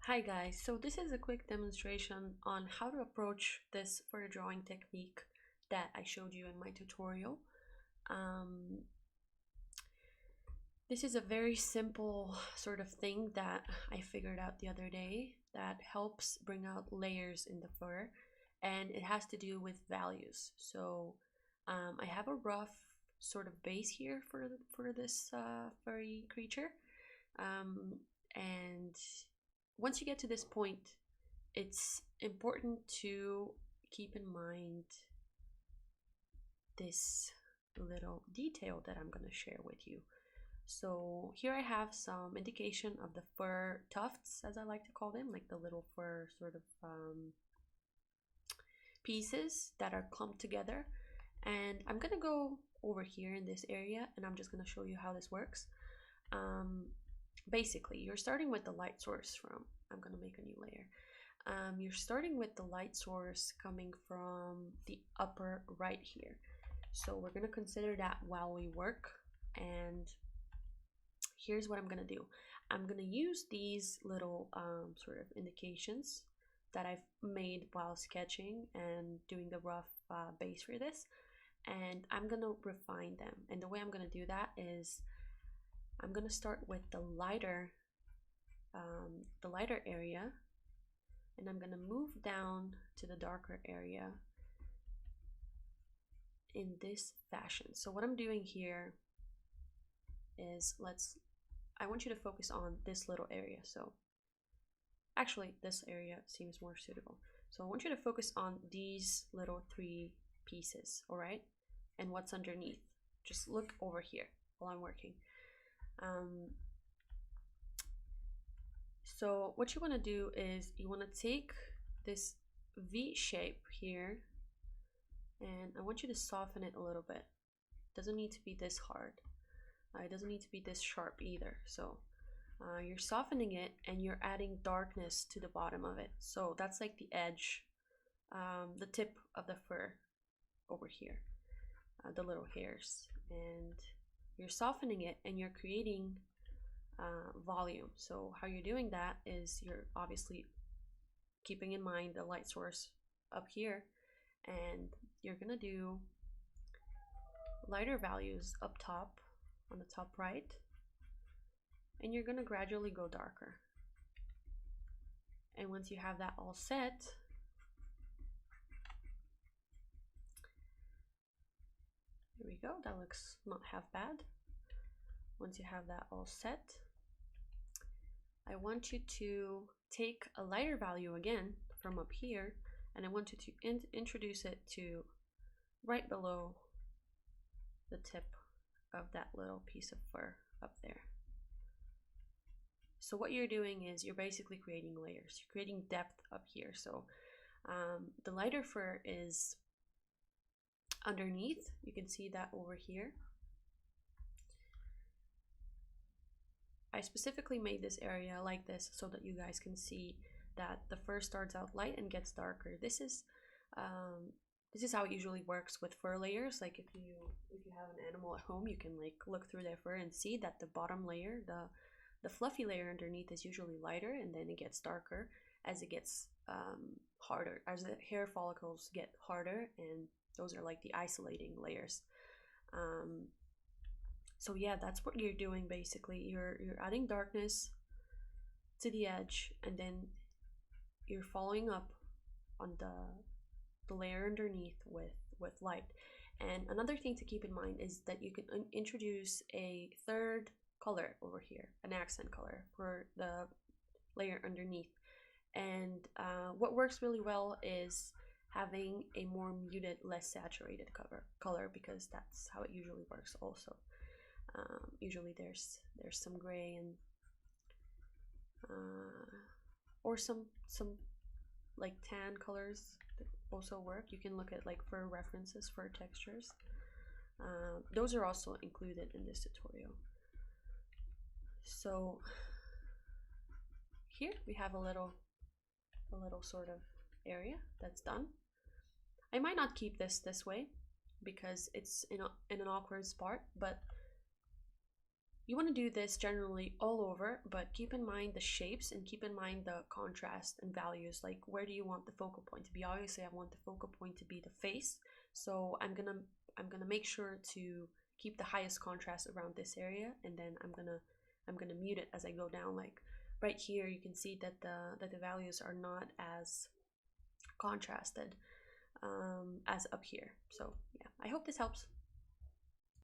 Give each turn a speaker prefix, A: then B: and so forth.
A: Hi guys, so this is a quick demonstration on how to approach this fur drawing technique that I showed you in my tutorial. Um, this is a very simple sort of thing that I figured out the other day that helps bring out layers in the fur, and it has to do with values. I have a rough sort of base here for this furry creature, um, and once you get to this point, it's important to keep in mind this little detail that I'm going to share with you. So here I have some indication of the fur tufts, as I like to call them, like the little fur sort of pieces that are clumped together. And I'm going to go over here in this area and I'm just going to show you how this works. Basically, you're starting with the light source from, I'm going to make a new layer. You're starting with the light source coming from the upper right here. So we're going to consider that while we work. And here's what I'm going to do. I'm going to use these little sort of indications that I've made while sketching and doing the rough base for this. And I'm going to refine them. And the way I'm going to do that is I'm going to start with the lighter area, and I'm going to move down to the darker area in this fashion. So what I'm doing here is I want you to focus on this little area. So actually this area seems more suitable. So I want you to focus on these little three pieces, all right? And what's underneath. Just look over here while I'm working. So what you want to do is you want to take this V shape here and I want you to soften it a little bit. It doesn't need to be this hard. It doesn't need to be this sharp either. So you're softening it and you're adding darkness to the bottom of it. So that's like the edge, the tip of the fur over here, the little hairs. And you're softening it and you're creating volume. So how you're doing that is you're obviously keeping in mind the light source up here, and you're gonna do lighter values up top on the top right, and you're gonna gradually go darker. And once you have that all set, here we go, that looks not half bad. Once you have that all set, I want you to take a lighter value again from up here, and I want you to introduce it to right below the tip of that little piece of fur up there. So what you're doing is you're basically creating layers. You're creating depth up here. So the lighter fur is underneath. You can see that over here. I specifically made this area like this so that you guys can see that the fur starts out light and gets darker. This is how it usually works with fur layers. Like if you have an animal at home, you can like look through their fur and see that the bottom layer, the fluffy layer underneath, is usually lighter, and then it gets darker as it gets harder, as the hair follicles get harder, and those are like the isolating layers. So yeah, that's what you're doing basically. You're adding darkness to the edge, and then you're following up on the layer underneath with light. And another thing to keep in mind is that you can introduce a third color over here, an accent color for the layer underneath. And what works really well is having a more muted, less saturated color, because that's how it usually works also. Usually there's some gray and or some like tan colors that also work. You can look at like fur references, fur textures. Those are also included in this tutorial. So here we have a little sort of area that's done. I might not keep this way because it's in an awkward spot, but You want to do this generally all over, but keep in mind the shapes and keep in mind the contrast and values. Like, where do you want the focal point to be? Obviously, I want the focal point to be the face, so I'm gonna make sure to keep the highest contrast around this area, and then I'm gonna mute it as I go down. Like right here, you can see that the values are not as contrasted as up here. So yeah, I hope this helps.